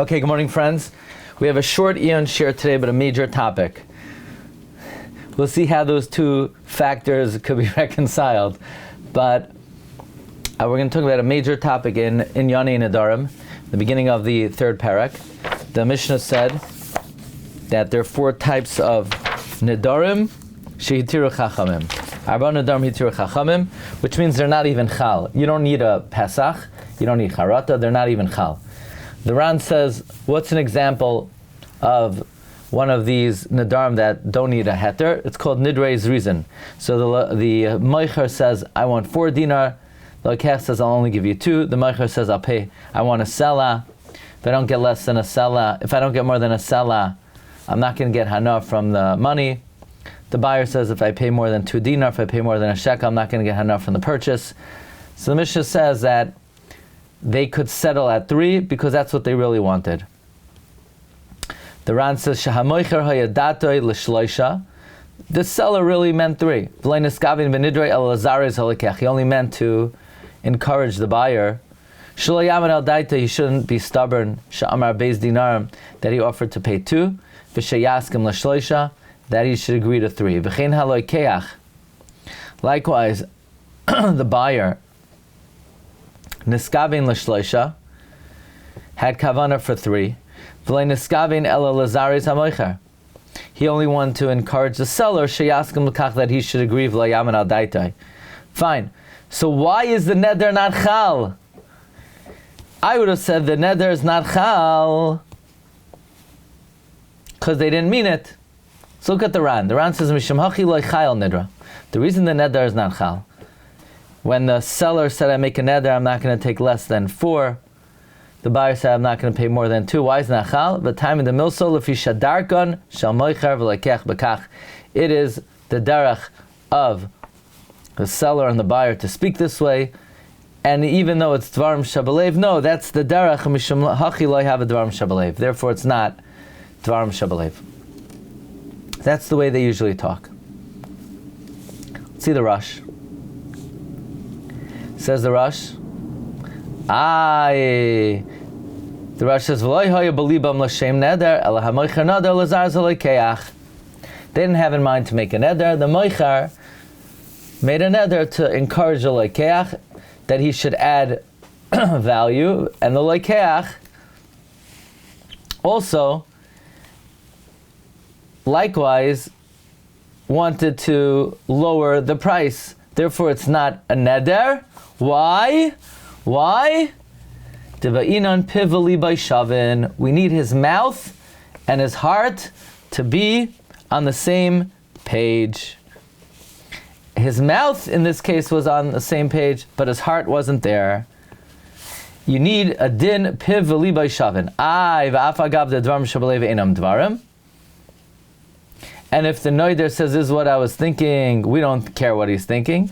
Okay, good morning, friends. We have a short Iyun share today, but a major topic. We'll see how those two factors could be reconciled. But we're going to talk about a major topic in Nedarim, the beginning of the third parak. The Mishnah said that there are four types of Nedarim shehitiru chachamim. Arba Nedarim hitiru chachamim, which means they're not even chal. You don't need a Pesach, you don't need charata, they're not even chal. The Ran says, what's an example of one of these Nedarim that don't need a heter? It's called Nidrei's reason. So the Meicher says, I want 4 dinar. The Lekech says, I'll only give you 2. The Meicher says, I want a sela. If I don't get less than a sela, if I don't get more than a sela, I'm not going to get hana from the money. The buyer says, if I pay more than 2 dinar, if I pay more than a shekel, I'm not going to get hana from the purchase. So the Mishnah says that they could settle at 3 because that's what they really wanted. The Ran says, Shahamoicher hayadatoi l'shloisha. The seller really meant 3. He only meant to encourage the buyer. He shouldn't be stubborn. Sha'amar beis dinarim, that he offered to pay 2. V'sheyaskim l'shloisha, that he should agree to 3. V'chein haloi keach. Likewise, the buyer niskavin l'shloisha had kavana for 3. V'lei niskavin ela lazaris hamoicher. He only wanted to encourage the seller sheyaskim l'kach, that he should agree v'lo yamin al daitai. Fine. So why is the neder not chal? I would have said the neder is not chal because they didn't mean it. So look at the Ran. The Ran says mishum hachi lo chayil nidra. The reason the neder is not chal, when the seller said, I make a neder, I'm not going to take less than 4. The buyer said, I'm not going to pay more than 2. Why is it not chal? The time in the milso, lefi shadarkon shal moicher v'lekech b'kach. It is the derech of the seller and the buyer to speak this way. And even though it's dvarim shabalev, no, that's the derech mishum hachi lo have a dvarim shabalev. Therefore, it's not dvarim shabalev. That's the way they usually talk. See the Rush. Says the Rush. The Rush says, they didn't have in mind to make a neder. The Moichar made a neder to encourage the lekeach, that he should add value, and the lekeach also likewise wanted to lower the price. Therefore, it's not a neder. Why? Devainan pivali by shavin. We need his mouth and his heart to be on the same page. His mouth in this case was on the same page, but his heart wasn't there. You need a din pivali by shavin. V'afagav the dvarim shabalev einam dvarim. And if the noider says, this is what I was thinking, we don't care what he's thinking.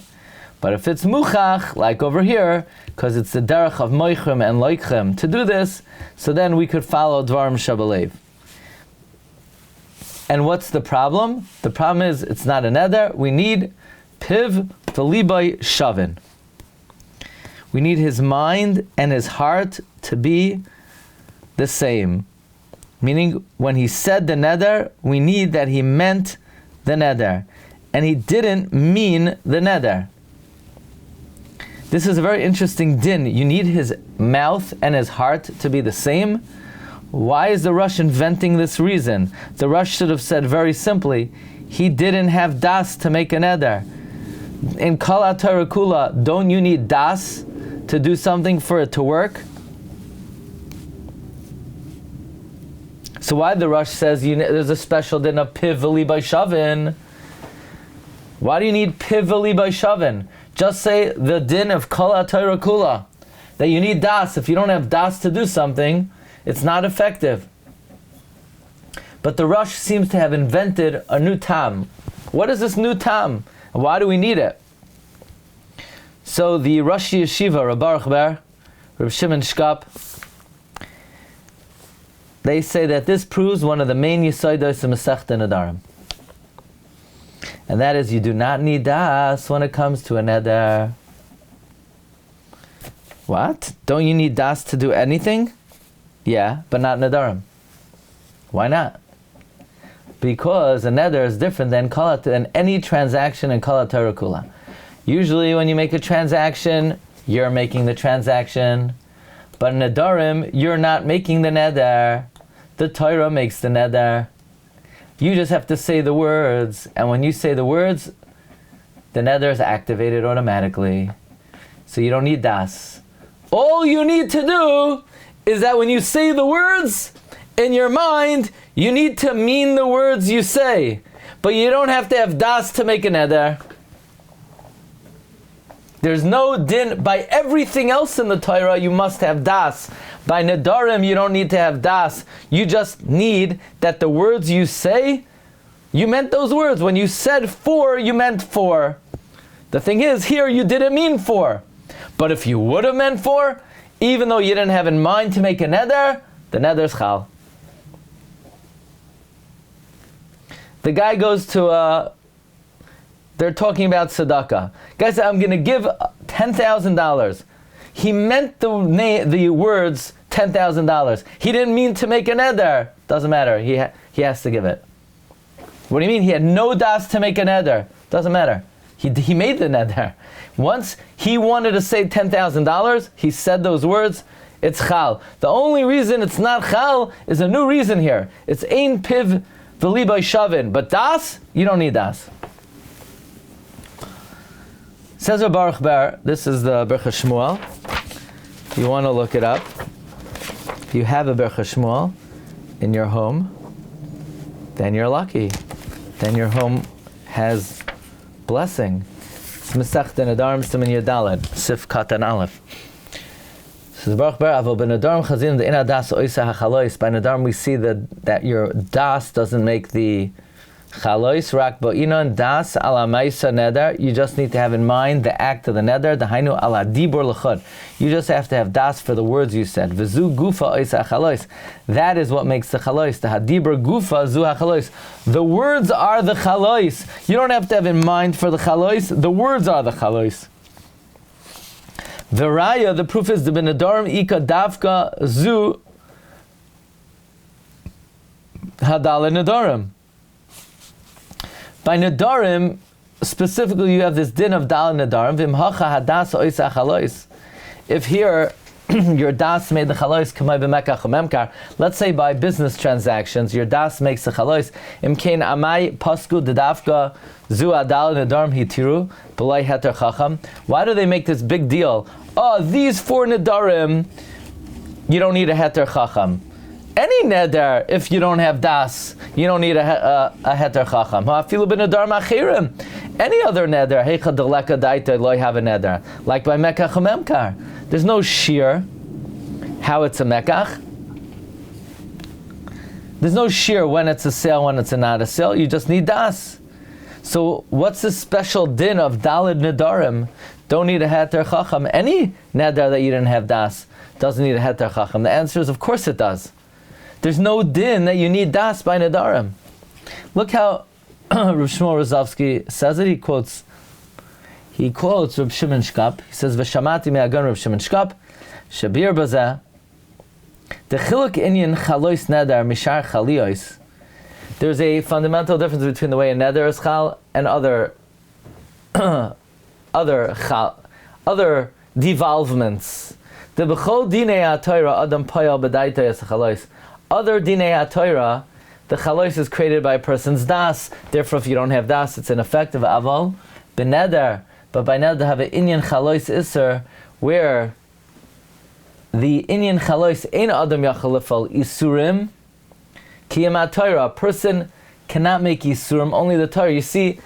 But if it's muchach, like over here, because it's the derech of moichem and loichem to do this, so then we could follow dvarim shabalev. And what's the problem? The problem is it's not a neder. We need piv v'libay shavin. We need his mind and his heart to be the same. Meaning, when he said the neder, we need that he meant the neder. And he didn't mean the neder. This is a very interesting din. You need his mouth and his heart to be the same. Why is the Rush inventing this reason? The Rush should have said very simply, he didn't have das to make a neder. In Kol HaTorah Kula, don't you need das to do something for it to work? So why the Rush says there's a special din of pivali by shavin? Why do you need pivali by shavin? Just say the din of Kol HaTorah Kula, that you need das. If you don't have das to do something, it's not effective. But the Rush seems to have invented a new tam. What is this new tam? Why do we need it? So the Rosh Yeshiva, Rabbi Baruch, Rabbi Shimon Shkop, they say that this proves one of the main yisodos of Masechta Nedarim. And that is, you do not need das when it comes to a neder. What? Don't you need das to do anything? Yeah, but not Nedarim. Why not? Because a neder is different than any transaction in Kol HaTorah Kula. Usually when you make a transaction, you're making the transaction. But in Nedarim, you're not making the neder. The Torah makes the neder. You just have to say the words. And when you say the words, the neder is activated automatically. So you don't need das. All you need to do is that when you say the words, in your mind, you need to mean the words you say. But you don't have to have das to make a neder. There's no din. By everything else in the Torah, you must have das. By Nedarim, you don't need to have das. You just need that the words you say, you meant those words. When you said for, you meant for. The thing is, here you didn't mean for. But if you would have meant for, even though you didn't have in mind to make a neder, the neder is chal. The guy goes to they're talking about tzedakah. Guy said, I'm going to give $10,000. He meant the words $10,000. He didn't mean to make a neder. Doesn't matter. He has to give it. What do you mean? He had no das to make a neder. Doesn't matter. He made the neder. Once he wanted to say $10,000, he said those words, it's chal. The only reason it's not chal is a new reason here. It's ein piv v'libay shavin. But das, you don't need das. Says Baruch Bar, this is the Baruch Shmuel. If you want to look it up, if you have a Baruch Shmuel in your home, then you're lucky. Then your home has blessing. It's Masechta Nedarim Siman Yadaled, Sif Katan Aleph. Says Baruch Bar, Avol b'Nedarim Chazin de'ina das oisa hachalois. By Nedarim we see that your das doesn't make the chalois rak bo'inon das ala ma'isa neder. You just need to have in mind the act of the neder. Dahainu ala dibur l'chod. You just have to have das for the words you said. V'zu gufa oisa chalois. That is what makes the chalois. The hadibur gufa zu hachalois. The words are the chalois. You don't have to have in mind for the chalois. The words are the chalois. V'raya, the proof is the b'nedarim ika davka zu hadal nedarim. By Nedarim, specifically you have this din of dal Nedarim, v'imhacha hadas oisa chalois. If here, your das made the chalois, kamay b'mekach u'memkar, let's say by business transactions, your das makes the chalois, imkein amai pasku dedavka zu adal Nedarim hitiru, b'lai heter chacham. Why do they make this big deal? Oh, these 4 Nedarim, you don't need a heter chacham. Any neder, if you don't have das, you don't need a heter chacham. Ha'afilu b'nedarim achirim. Any other neder, heicha deleka daita loy have a neder. Like by mekach u'memkar. There's no shear how it's a mekach. There's no shear when it's a sale, when it's not a sale. You just need das. So what's the special din of dalid nedarim? Don't need a heter chacham. Any neder that you didn't have das doesn't need a heter chacham. The answer is of course it does. There's no din that you need das by Nedarim. Look how Rav Shmuel Rozovsky says it. He quotes Rav Shimon Shkop. He says, "V'shamati me'agon Rav Shimon Shkop, shabir bazeh, the chiluk inyan chalois neder mishar chaliois." There's a fundamental difference between the way a neder is chal and other devolvements. The b'chol dinei ha'Torah adam payal b'daita yas chalois. Other dinei ha'Torah, the chalois is created by a person's das. Therefore, if you don't have das, it's an effect of aval b'neder. But by neder have an inyan chalois iser, where the inyan chalois ein adam yachal lefal isurim kiyam ha'Torah. A person cannot make isurim, only the Torah. You see,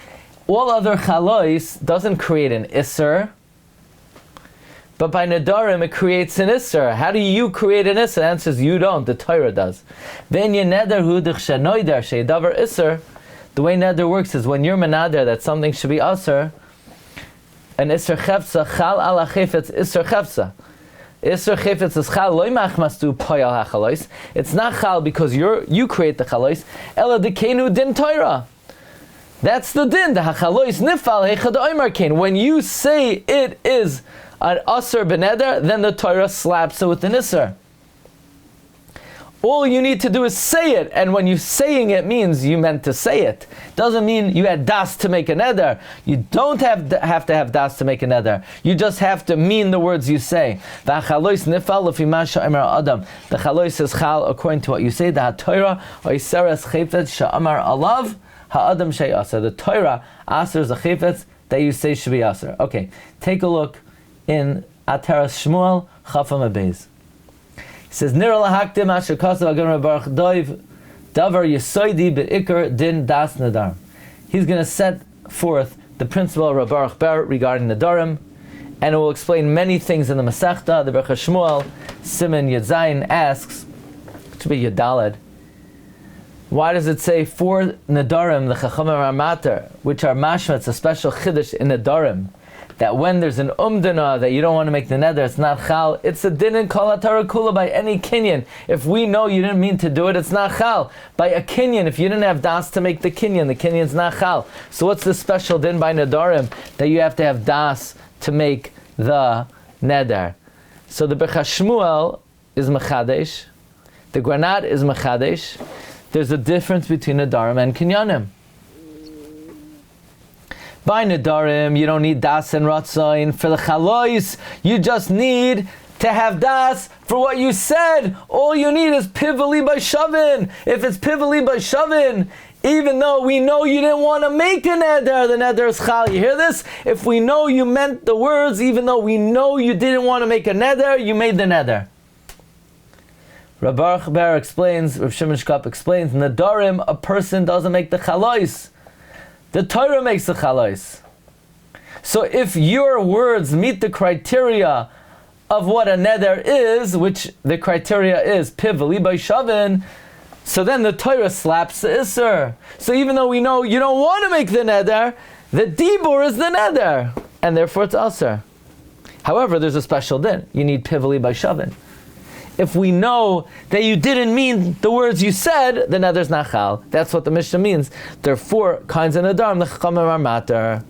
all other chalois doesn't create an iser. But by Nedarim, it creates an Isser. How do you create an Isser? The answer is you don't, the Torah does. The way Neder works is when you're menader that something should be Asr, an Isser Chefza, Chal ala Chefetz Isser Chefza. Isser Chefetz is Chal, loy machmastu poyal hachalois. It's not Chal because you create the Chalois, Ela dekenu din Torah. That's the din, the hachalois nifal heichad oimar kain. When you say it is an Asr beneder, then the Torah slaps it with an Isser. all you need to do is say it, and when you're saying it means you meant to say it. Doesn't mean you had das to make a neder. You don't have to have das to make a neder. You just have to mean the words you say. The chalois is chal according to what you say. The Torah oiseres chayfetz she'amar alav ha'adam she'aser. The Torah asers a chayfetz that you say should be aser. Okay, take a look in Ataras Shmuel Chafam Abayz. He says, Nira lahaktim asher kasav agan Baruch doiv davar yesoidi be'ikr din das nedarim. He's going to set forth the principle of Rabbi Baruch regarding nedarim, and it will explain many things in the Masechta. The Baruch Shmuel, Simon Yud Zayin asks, to be Yudalad, why does it say for nedarim, the Chachamim are mater, which are mashma, a special chiddush in nedarim, that when there's an umdana that you don't want to make the neder, it's not chal. It's a din in kol haTorah kula by any kinyan. If we know you didn't mean to do it, it's not chal. By a kinyan, if you didn't have das to make the kinyan's not chal. So what's the special din by nedarim that you have to have das to make the neder? So the Baruch Shmuel is mechadesh, the Granat is mechadesh. There's a difference between nedarim and kinyanim. By nedarim, you don't need das and ratzain. For the chalois, you just need to have das for what you said. All you need is pivali by shavin. If it's pivali by shavin, even though we know you didn't want to make a neder, the neder is chal. You hear this? If we know you meant the words, even though we know you didn't want to make a neder, you made the neder. Rabbi Meir explains, Rabbi Shimon Shkop explains, nedarim, a person doesn't make the chalois. The Torah makes the chalais. So if your words meet the criteria of what a neder is, which the criteria is pivali by shavin, so then the Torah slaps the iser. So even though we know you don't want to make the neder, the dibur is the neder, and therefore it's aser. However, there's a special din. You need pivali by shavin. If we know that you didn't mean the words you said, the neder's not chal. That's what the Mishnah means. There are four kinds of nedarim. The chachamim are mater.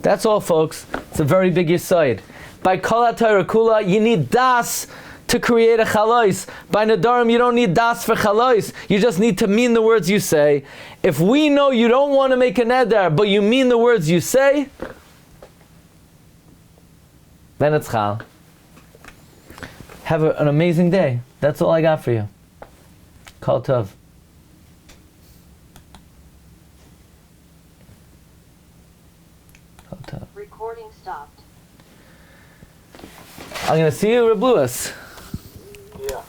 That's all, folks. It's a very big yesod. By kol haTorah kula, you need das to create a chalois. By nedarim, you don't need das for chalois. You just need to mean the words you say. If we know you don't want to make a neder, but you mean the words you say, then it's chal. Have an amazing day. That's all I got for you. Kol tov. Kol tov. Recording stopped. I'm going to see you, Reb Lewis. Yeah.